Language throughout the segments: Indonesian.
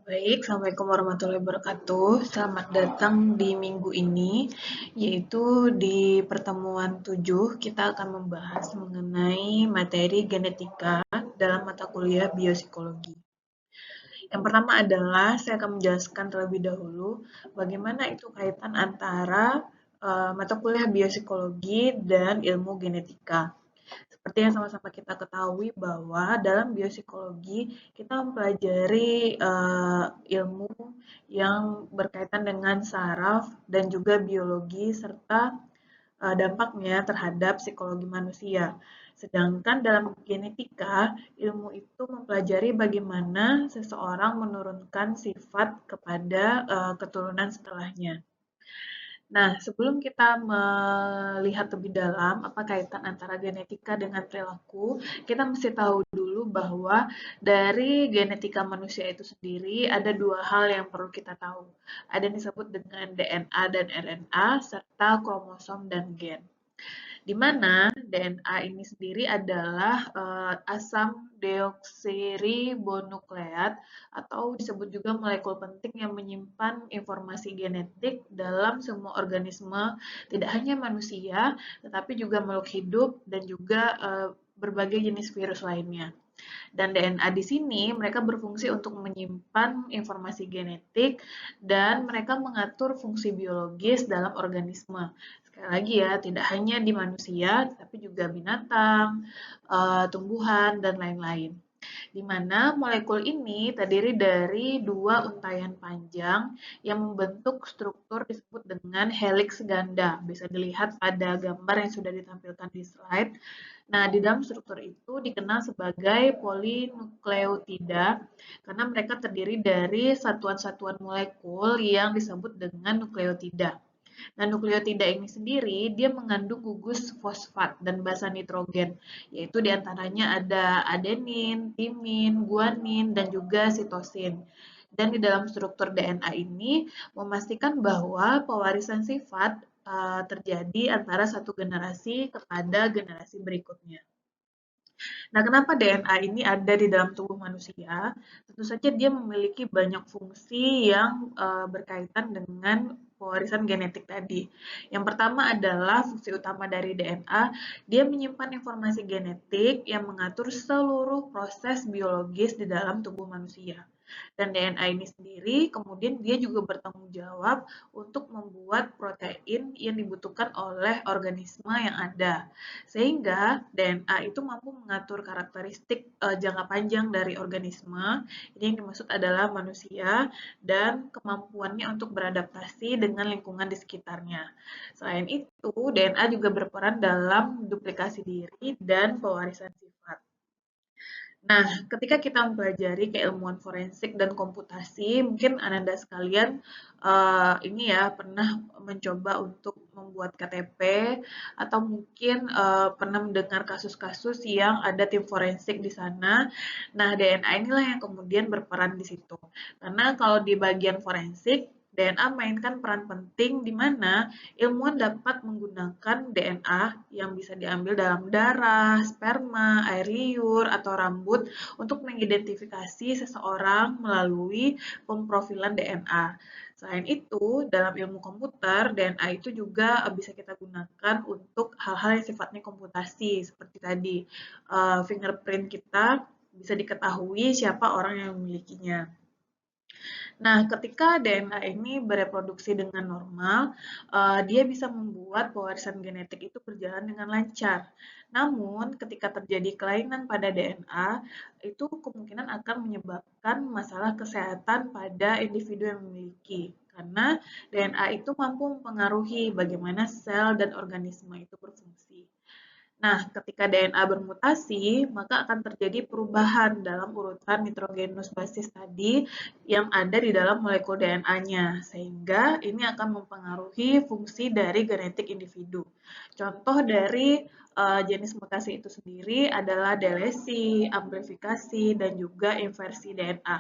Baik, Assalamualaikum warahmatullahi wabarakatuh. Selamat datang di minggu ini, yaitu di pertemuan 7 kita akan membahas mengenai materi genetika dalam mata kuliah biopsikologi. Yang pertama adalah saya akan menjelaskan terlebih dahulu bagaimana itu kaitan antara mata kuliah biopsikologi dan ilmu genetika. Seperti yang sama-sama kita ketahui bahwa dalam biopsikologi kita mempelajari ilmu yang berkaitan dengan saraf dan juga biologi serta dampaknya terhadap psikologi manusia. Sedangkan dalam genetika, ilmu itu mempelajari bagaimana seseorang menurunkan sifat kepada keturunan setelahnya. Nah, sebelum kita melihat lebih dalam apa kaitan antara genetika dengan perilaku, kita mesti tahu dulu bahwa dari genetika manusia itu sendiri ada dua hal yang perlu kita tahu. Ada yang disebut dengan DNA dan RNA, serta kromosom dan gen. Di mana DNA ini sendiri adalah asam deoksiribonukleat atau disebut juga molekul penting yang menyimpan informasi genetik dalam semua organisme, tidak hanya manusia, tetapi juga makhluk hidup dan juga berbagai jenis virus lainnya. Dan DNA di sini mereka berfungsi untuk menyimpan informasi genetik dan mereka mengatur fungsi biologis dalam organisme. Sekali lagi ya, tidak hanya di manusia, tapi juga binatang, tumbuhan, dan lain-lain. Di mana molekul ini terdiri dari dua untayan panjang yang membentuk struktur disebut dengan helix ganda. Bisa dilihat pada gambar yang sudah ditampilkan di slide. Nah, di dalam struktur itu dikenal sebagai polinukleotida karena mereka terdiri dari satuan-satuan molekul yang disebut dengan nukleotida. Nah, nukleotida ini sendiri dia mengandung gugus fosfat dan basa nitrogen, yaitu diantaranya ada adenin, timin, guanin, dan juga sitosin. Dan di dalam struktur DNA ini memastikan bahwa pewarisan sifat terjadi antara satu generasi kepada generasi berikutnya. Nah, kenapa DNA ini ada di dalam tubuh manusia? Tentu saja dia memiliki banyak fungsi yang berkaitan dengan pewarisan genetik tadi. Yang pertama adalah fungsi utama dari DNA, dia menyimpan informasi genetik yang mengatur seluruh proses biologis di dalam tubuh manusia. Dan DNA ini sendiri kemudian dia juga bertanggung jawab untuk membuat protein yang dibutuhkan oleh organisme yang ada. Sehingga DNA itu mampu mengatur karakteristik jangka panjang dari organisme. Ini yang dimaksud adalah manusia dan kemampuannya untuk beradaptasi dengan lingkungan di sekitarnya. Selain itu, DNA juga berperan dalam duplikasi diri dan pewarisan sifat. Nah, ketika kita mempelajari keilmuan forensik dan komputasi, mungkin Ananda sekalian ini ya pernah mencoba untuk membuat KTP atau mungkin pernah mendengar kasus-kasus yang ada tim forensik di sana. Nah, DNA inilah yang kemudian berperan di situ. Karena kalau di bagian forensik, DNA mainkan peran penting di mana ilmuwan dapat menggunakan DNA yang bisa diambil dalam darah, sperma, air liur, atau rambut untuk mengidentifikasi seseorang melalui pemprofilan DNA. Selain itu, dalam ilmu komputer, DNA itu juga bisa kita gunakan untuk hal-hal yang sifatnya komputasi, seperti tadi fingerprint kita bisa diketahui siapa orang yang memilikinya. Nah, ketika DNA ini bereproduksi dengan normal, dia bisa membuat pewarisan genetik itu berjalan dengan lancar. Namun, ketika terjadi kelainan pada DNA, itu kemungkinan akan menyebabkan masalah kesehatan pada individu yang memiliki. Karena DNA itu mampu mempengaruhi bagaimana sel dan organisme itu berfungsi. Nah, ketika DNA bermutasi, maka akan terjadi perubahan dalam urutan nitrogenus basis tadi yang ada di dalam molekul DNA-nya, sehingga ini akan mempengaruhi fungsi dari genetik individu. Contoh dari jenis mutasi itu sendiri adalah delesi, amplifikasi, dan juga inversi DNA.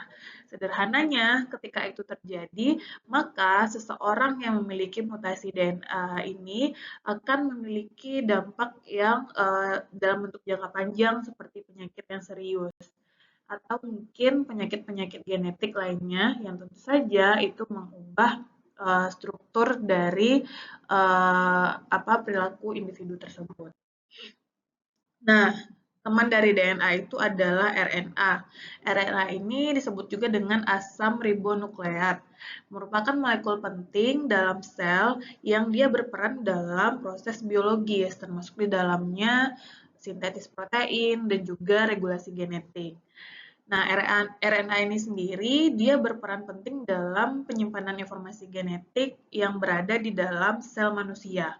Sederhananya, ketika itu terjadi, maka seseorang yang memiliki mutasi DNA ini akan memiliki dampak yang dalam bentuk jangka panjang seperti penyakit yang serius. atau mungkin penyakit-penyakit genetik lainnya yang tentu saja itu mengubah struktur dari perilaku individu tersebut. Nah, teman dari DNA itu adalah RNA. RNA ini disebut juga dengan asam ribonukleat, merupakan molekul penting dalam sel yang dia berperan dalam proses biologis, termasuk di dalamnya sintetis protein dan juga regulasi genetik. Nah, RNA ini sendiri dia berperan penting dalam penyimpanan informasi genetik yang berada di dalam sel manusia.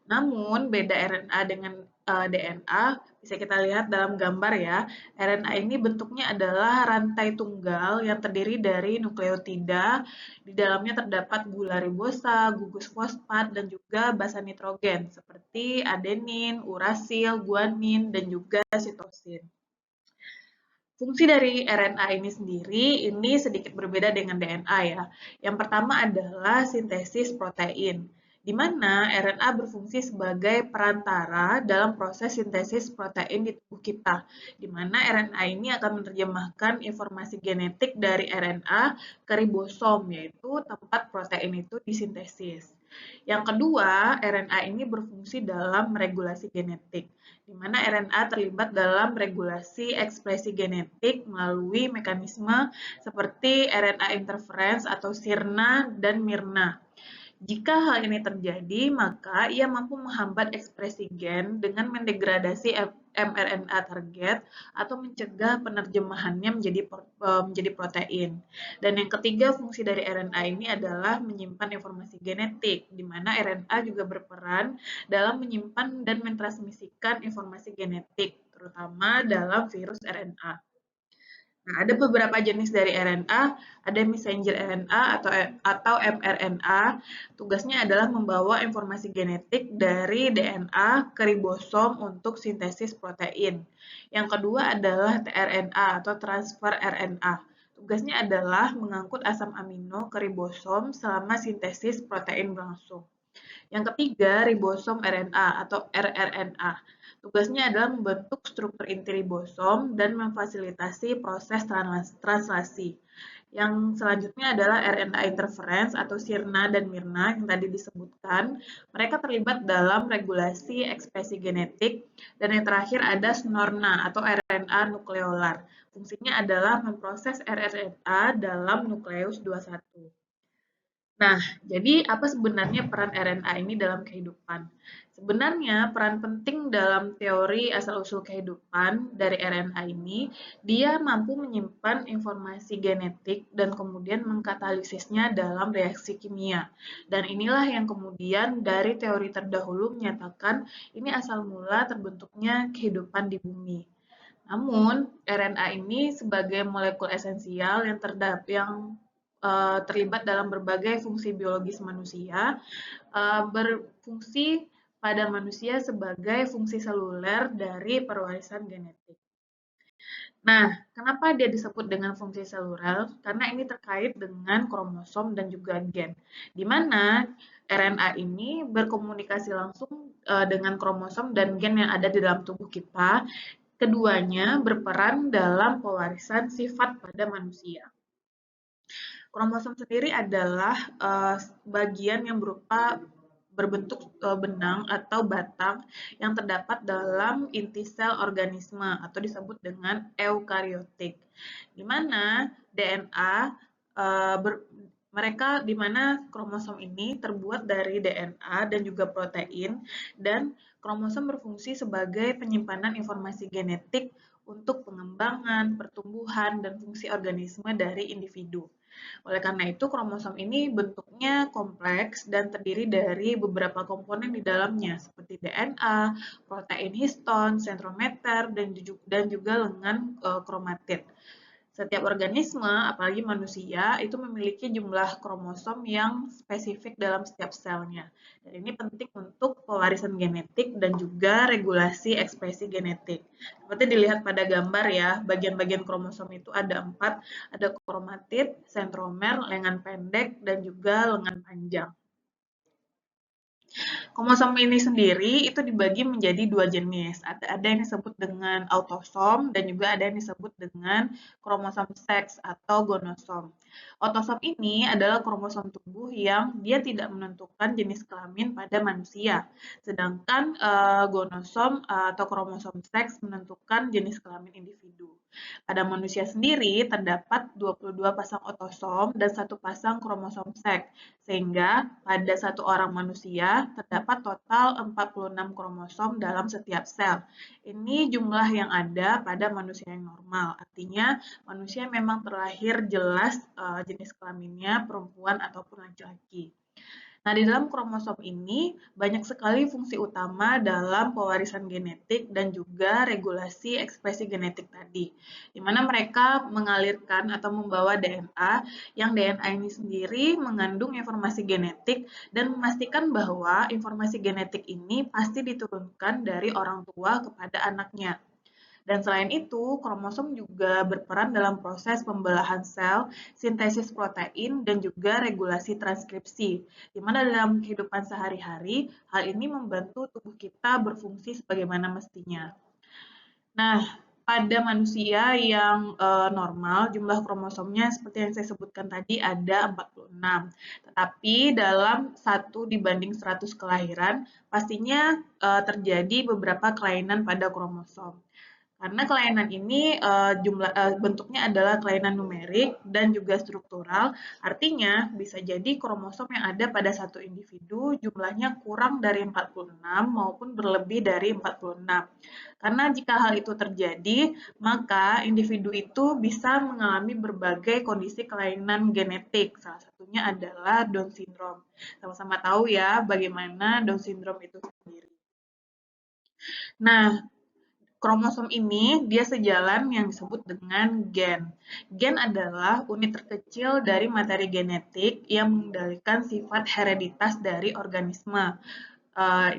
Namun, beda RNA dengan DNA bisa kita lihat dalam gambar ya. RNA ini bentuknya adalah rantai tunggal yang terdiri dari nukleotida. Di dalamnya terdapat gula ribosa, gugus fosfat, dan juga basa nitrogen seperti adenin, urasil, guanin, dan juga sitosin. Fungsi dari RNA ini sendiri ini sedikit berbeda dengan DNA ya. Yang pertama adalah sintesis protein, di mana RNA berfungsi sebagai perantara dalam proses sintesis protein di tubuh kita, di mana RNA ini akan menerjemahkan informasi genetik dari RNA ke ribosom, yaitu tempat protein itu disintesis. Yang kedua, RNA ini berfungsi dalam regulasi genetik, di mana RNA terlibat dalam regulasi ekspresi genetik melalui mekanisme seperti RNA interference atau sirna dan mirna. Jika hal ini terjadi, maka ia mampu menghambat ekspresi gen dengan mendegradasi mRNA target atau mencegah penerjemahannya menjadi protein. Dan yang ketiga, fungsi dari RNA ini adalah menyimpan informasi genetik, di mana RNA juga berperan dalam menyimpan dan mentransmisikan informasi genetik, terutama dalam virus RNA. Nah, ada beberapa jenis dari RNA, ada messenger RNA atau mRNA. Tugasnya adalah membawa informasi genetik dari DNA ke ribosom untuk sintesis protein. Yang kedua adalah tRNA atau transfer RNA. Tugasnya adalah mengangkut asam amino ke ribosom selama sintesis protein berlangsung. Yang ketiga, ribosom RNA atau rRNA. Tugasnya adalah membentuk struktur inti ribosom dan memfasilitasi proses translasi. Yang selanjutnya adalah RNA interference atau sirna dan mirna yang tadi disebutkan. Mereka terlibat dalam regulasi ekspresi genetik. Dan yang terakhir ada SNORNA atau RNA nukleolar. Fungsinya adalah memproses rRNA dalam nukleus 21. Nah, jadi apa sebenarnya peran RNA ini dalam kehidupan? Sebenarnya peran penting dalam teori asal-usul kehidupan dari RNA ini, dia mampu menyimpan informasi genetik dan kemudian mengkatalisisnya dalam reaksi kimia. Dan inilah yang kemudian dari teori terdahulu menyatakan ini asal mula terbentuknya kehidupan di bumi. Namun, RNA ini sebagai molekul esensial yang terlibat dalam berbagai fungsi biologis manusia, berfungsi pada manusia sebagai fungsi seluler dari perwarisan genetik. Nah, kenapa dia disebut dengan fungsi seluler? Karena ini terkait dengan kromosom dan juga gen, di mana RNA ini berkomunikasi langsung dengan kromosom dan gen yang ada di dalam tubuh kita. Keduanya berperan dalam pewarisan sifat pada manusia. Kromosom sendiri adalah bagian yang berbentuk benang atau batang yang terdapat dalam inti sel organisme atau disebut dengan eukariotik. Di mana DNA di mana kromosom ini terbuat dari DNA dan juga protein, dan kromosom berfungsi sebagai penyimpanan informasi genetik untuk pengembangan, pertumbuhan, dan fungsi organisme dari individu. Oleh karena itu, kromosom ini bentuknya kompleks dan terdiri dari beberapa komponen di dalamnya, seperti DNA, protein histon, sentrometer, dan juga lengan kromatid. Setiap organisme, apalagi manusia, itu memiliki jumlah kromosom yang spesifik dalam setiap selnya. Dan ini penting untuk pewarisan genetik dan juga regulasi ekspresi genetik. Seperti dilihat pada gambar ya, bagian-bagian kromosom itu ada 4, ada kromatid, sentromer, lengan pendek, dan juga lengan panjang. Kromosom ini sendiri itu dibagi menjadi dua jenis. Ada yang disebut dengan autosom dan juga ada yang disebut dengan kromosom seks atau gonosom. Autosom ini adalah kromosom tubuh yang dia tidak menentukan jenis kelamin pada manusia. Sedangkan gonosom atau kromosom seks menentukan jenis kelamin individu. Pada manusia sendiri terdapat 22 pasang autosom dan satu pasang kromosom seks. Sehingga pada satu orang manusia terdapat total 46 kromosom dalam setiap sel. Ini jumlah yang ada pada manusia yang normal. Artinya manusia memang terlahir jelas jenis kelaminnya perempuan ataupun laki-laki. Nah, di dalam kromosom ini banyak sekali fungsi utama dalam pewarisan genetik dan juga regulasi ekspresi genetik tadi, di mana mereka mengalirkan atau membawa DNA, yang DNA ini sendiri mengandung informasi genetik dan memastikan bahwa informasi genetik ini pasti diturunkan dari orang tua kepada anaknya. Dan selain itu, kromosom juga berperan dalam proses pembelahan sel, sintesis protein, dan juga regulasi transkripsi. Di mana dalam kehidupan sehari-hari, hal ini membantu tubuh kita berfungsi sebagaimana mestinya. Nah, pada manusia yang normal, jumlah kromosomnya seperti yang saya sebutkan tadi ada 46. Tetapi dalam 1 dibanding 100 kelahiran, pastinya terjadi beberapa kelainan pada kromosom. Karena kelainan ini bentuknya adalah kelainan numerik dan juga struktural, artinya bisa jadi kromosom yang ada pada satu individu jumlahnya kurang dari 46 maupun berlebih dari 46. Karena jika hal itu terjadi, maka individu itu bisa mengalami berbagai kondisi kelainan genetik. Salah satunya adalah Down syndrome. Sama-sama tahu ya bagaimana Down syndrome itu sendiri. Nah, kromosom ini dia sejalan yang disebut dengan gen. Gen adalah unit terkecil dari materi genetik yang mengendalikan sifat hereditas dari organisme.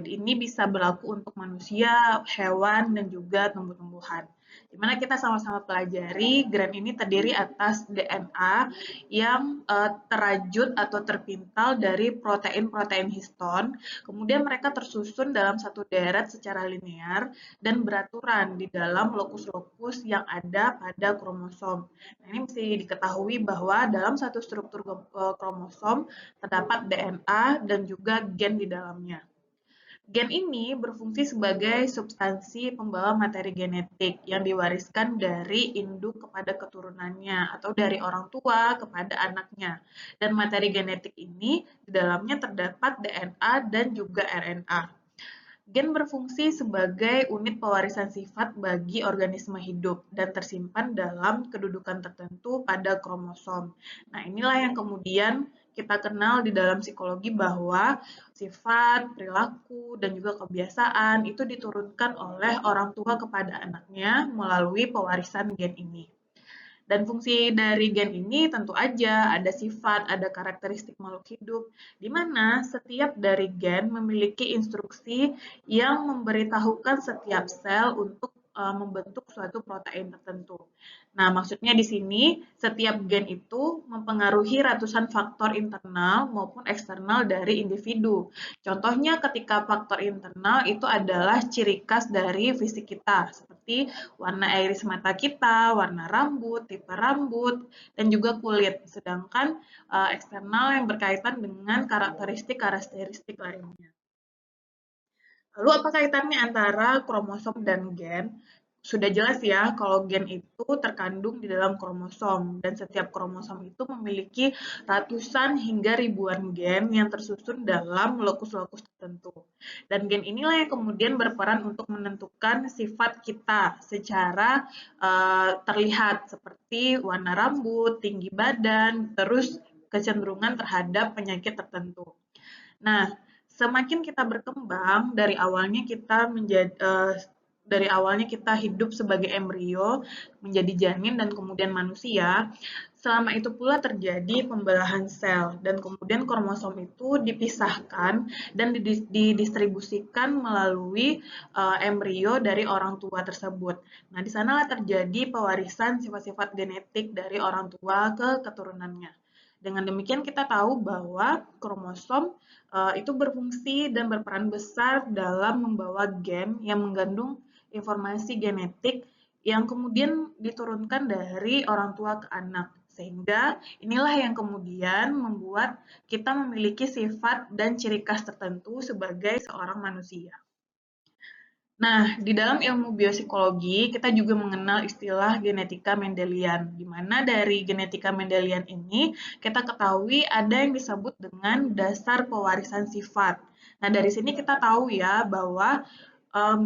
Ini bisa berlaku untuk manusia, hewan, dan juga tumbuh-tumbuhan. Di mana kita sama-sama pelajari gen ini terdiri atas DNA yang terajut atau terpintal dari protein-protein histon, kemudian mereka tersusun dalam satu deret secara linear dan beraturan di dalam lokus-lokus yang ada pada kromosom. Nah, ini mesti diketahui bahwa dalam satu struktur kromosom terdapat DNA dan juga gen di dalamnya. Gen ini berfungsi sebagai substansi pembawa materi genetik yang diwariskan dari induk kepada keturunannya atau dari orang tua kepada anaknya. Dan materi genetik ini di dalamnya terdapat DNA dan juga RNA. Gen berfungsi sebagai unit pewarisan sifat bagi organisme hidup dan tersimpan dalam kedudukan tertentu pada kromosom. Nah, inilah yang kemudian kita kenal di dalam psikologi bahwa sifat, perilaku, dan juga kebiasaan itu diturunkan oleh orang tua kepada anaknya melalui pewarisan gen ini. Dan fungsi dari gen ini tentu aja ada sifat, ada karakteristik makhluk hidup, di mana setiap dari gen memiliki instruksi yang memberitahukan setiap sel untuk membentuk suatu protein tertentu. Nah, maksudnya di sini setiap gen itu mempengaruhi ratusan faktor internal maupun eksternal dari individu. Contohnya ketika faktor internal itu adalah ciri khas dari fisik kita, seperti warna iris mata kita, warna rambut, tipe rambut, dan juga kulit. Sedangkan eksternal yang berkaitan dengan karakteristik-karakteristik lainnya. Lalu apa kaitannya antara kromosom dan gen? Sudah jelas ya kalau gen itu terkandung di dalam kromosom dan setiap kromosom itu memiliki ratusan hingga ribuan gen yang tersusun dalam lokus-lokus tertentu. Dan gen inilah yang kemudian berperan untuk menentukan sifat kita secara terlihat seperti warna rambut, tinggi badan, terus kecenderungan terhadap penyakit tertentu. Nah, semakin kita berkembang dari awalnya kita hidup sebagai embrio, menjadi janin dan kemudian manusia, selama itu pula terjadi pembelahan sel dan kemudian kromosom itu dipisahkan dan didistribusikan melalui embrio dari orang tua tersebut. Nah, di sanalah terjadi pewarisan sifat-sifat genetik dari orang tua ke keturunannya. Dengan demikian kita tahu bahwa kromosom itu berfungsi dan berperan besar dalam membawa gen yang mengandung informasi genetik yang kemudian diturunkan dari orang tua ke anak. Sehingga inilah yang kemudian membuat kita memiliki sifat dan ciri khas tertentu sebagai seorang manusia. Nah, di dalam ilmu biopsikologi, kita juga mengenal istilah genetika Mendelian, di mana dari genetika Mendelian ini kita ketahui ada yang disebut dengan dasar pewarisan sifat. Nah, dari sini kita tahu ya bahwa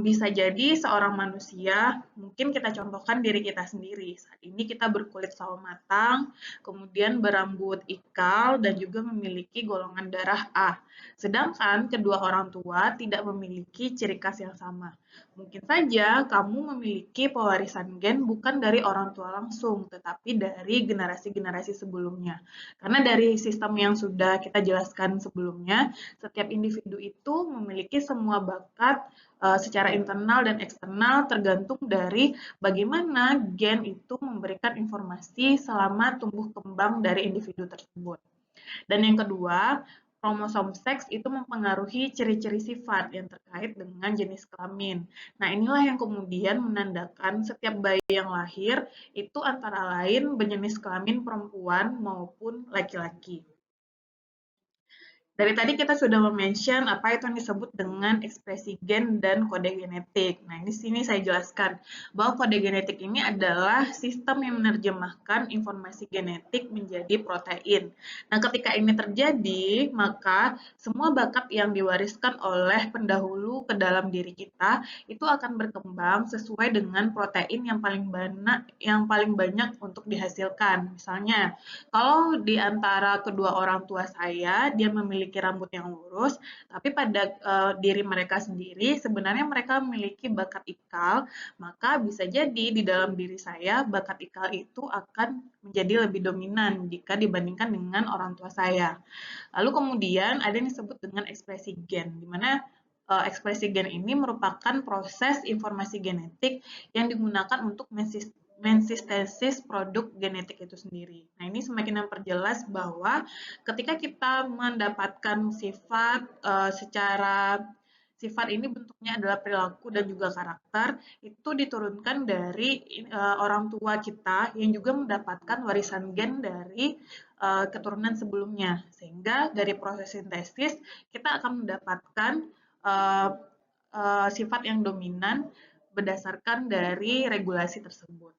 bisa jadi seorang manusia, mungkin kita contohkan diri kita sendiri. Saat ini kita berkulit sawo matang, kemudian berambut ikal, dan juga memiliki golongan darah A. Sedangkan kedua orang tua tidak memiliki ciri khas yang sama. Mungkin saja kamu memiliki pewarisan gen bukan dari orang tua langsung, tetapi dari generasi-generasi sebelumnya. Karena dari sistem yang sudah kita jelaskan sebelumnya, setiap individu itu memiliki semua bakat secara internal dan eksternal tergantung dari bagaimana gen itu memberikan informasi selama tumbuh kembang dari individu tersebut. Dan yang kedua, kromosom seks itu mempengaruhi ciri-ciri sifat yang terkait dengan jenis kelamin. Nah, inilah yang kemudian menandakan setiap bayi yang lahir itu antara lain berjenis kelamin perempuan maupun laki-laki. Dari tadi kita sudah mention apa itu yang disebut dengan ekspresi gen dan kode genetik. Nah, di sini saya jelaskan bahwa kode genetik ini adalah sistem yang menerjemahkan informasi genetik menjadi protein. Nah, ketika ini terjadi, maka semua bakat yang diwariskan oleh pendahulu ke dalam diri kita itu akan berkembang sesuai dengan protein yang paling banyak untuk dihasilkan. Misalnya, kalau di antara kedua orang tua saya, dia memiliki rambut yang lurus, tapi pada diri mereka sendiri sebenarnya mereka memiliki bakat ikal, maka bisa jadi di dalam diri saya bakat ikal itu akan menjadi lebih dominan jika dibandingkan dengan orang tua saya. Lalu kemudian ada yang disebut dengan ekspresi gen, di mana ekspresi gen ini merupakan proses informasi genetik yang digunakan untuk mensistesis produk genetik itu sendiri. Nah, ini semakin memperjelas bahwa ketika kita mendapatkan sifat secara sifat ini bentuknya adalah perilaku dan juga karakter, itu diturunkan dari orang tua kita yang juga mendapatkan warisan gen dari keturunan sebelumnya. Sehingga dari proses sintesis kita akan mendapatkan uh, sifat yang dominan berdasarkan dari regulasi tersebut.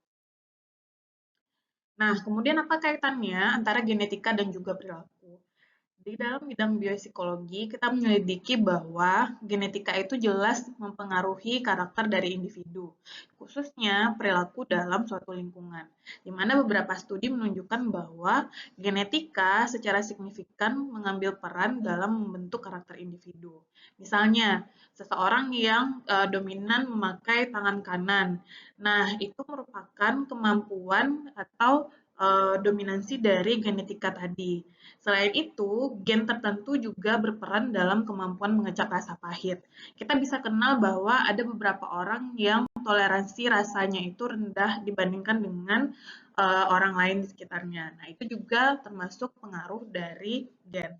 Nah, kemudian apa kaitannya antara genetika dan juga perilaku? Di dalam bidang biopsikologi, kita menyelidiki bahwa genetika itu jelas mempengaruhi karakter dari individu, khususnya perilaku dalam suatu lingkungan, di mana beberapa studi menunjukkan bahwa genetika secara signifikan mengambil peran dalam membentuk karakter individu. Misalnya, seseorang yang dominan memakai tangan kanan. Nah, itu merupakan kemampuan atau dominansi dari genetika tadi. Selain itu, gen tertentu juga berperan dalam kemampuan mengecap rasa pahit. Kita bisa kenal bahwa ada beberapa orang yang toleransi rasanya itu rendah dibandingkan dengan orang lain di sekitarnya. Nah, itu juga termasuk pengaruh dari gen.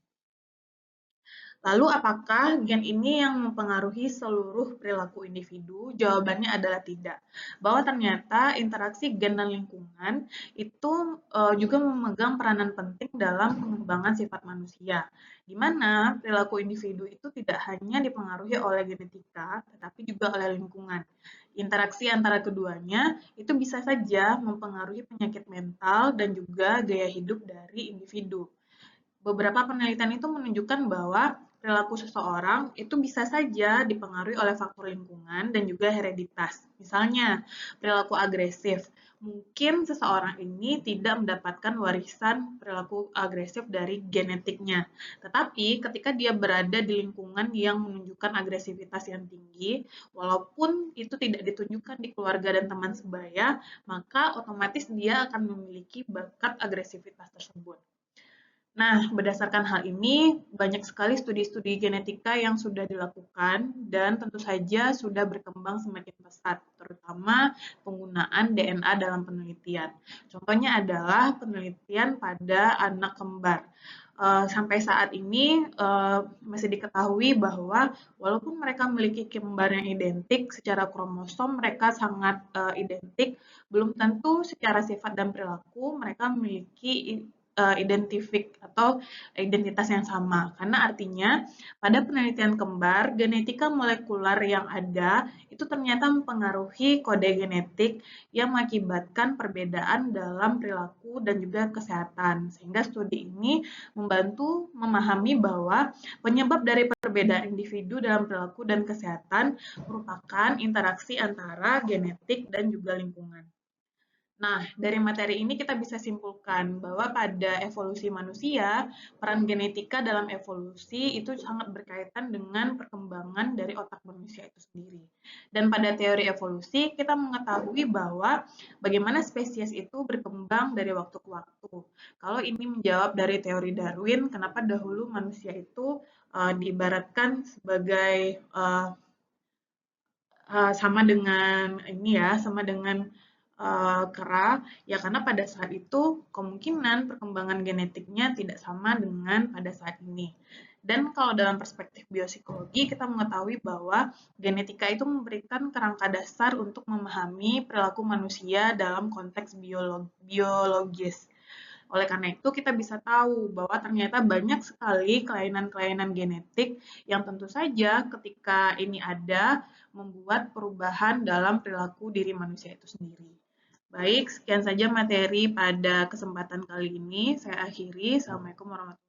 Lalu apakah gen ini yang mempengaruhi seluruh perilaku individu? Jawabannya adalah tidak. Bahwa ternyata interaksi gen dan lingkungan itu juga memegang peranan penting dalam pengembangan sifat manusia, di mana perilaku individu itu tidak hanya dipengaruhi oleh genetika, tetapi juga oleh lingkungan. Interaksi antara keduanya itu bisa saja mempengaruhi penyakit mental dan juga gaya hidup dari individu. Beberapa penelitian itu menunjukkan bahwa perilaku seseorang itu bisa saja dipengaruhi oleh faktor lingkungan dan juga hereditas. Misalnya, perilaku agresif. Mungkin seseorang ini tidak mendapatkan warisan perilaku agresif dari genetiknya. Tetapi ketika dia berada di lingkungan yang menunjukkan agresivitas yang tinggi, walaupun itu tidak ditunjukkan di keluarga dan teman sebaya, maka otomatis dia akan memiliki bakat agresivitas tersebut. Nah, berdasarkan hal ini, banyak sekali studi-studi genetika yang sudah dilakukan dan tentu saja sudah berkembang semakin pesat, terutama penggunaan DNA dalam penelitian. Contohnya adalah penelitian pada anak kembar. Sampai saat ini masih diketahui bahwa walaupun mereka memiliki kembar yang identik, secara kromosom mereka sangat identik, belum tentu secara sifat dan perilaku mereka memiliki atau identitas yang sama. Karena artinya pada penelitian kembar, genetika molekular yang ada itu ternyata mempengaruhi kode genetik yang mengakibatkan perbedaan dalam perilaku dan juga kesehatan. Sehingga studi ini membantu memahami bahwa penyebab dari perbedaan individu dalam perilaku dan kesehatan merupakan interaksi antara genetik dan juga lingkungan. Nah, dari materi ini kita bisa simpulkan bahwa pada evolusi manusia, peran genetika dalam evolusi itu sangat berkaitan dengan perkembangan dari otak manusia itu sendiri. Dan pada teori evolusi, kita mengetahui bahwa bagaimana spesies itu berkembang dari waktu ke waktu. Kalau ini menjawab dari teori Darwin, kenapa dahulu manusia itu diibaratkan sebagai sama dengan ini ya, sama dengan kera, ya karena pada saat itu kemungkinan perkembangan genetiknya tidak sama dengan pada saat ini. Dan kalau dalam perspektif biopsikologi, kita mengetahui bahwa genetika itu memberikan kerangka dasar untuk memahami perilaku manusia dalam konteks biologis. Oleh karena itu, kita bisa tahu bahwa ternyata banyak sekali kelainan-kelainan genetik yang tentu saja ketika ini ada, membuat perubahan dalam perilaku diri manusia itu sendiri. Baik, sekian saja materi pada kesempatan kali ini. Saya akhiri. Assalamualaikum warahmatullahi wabarakatuh.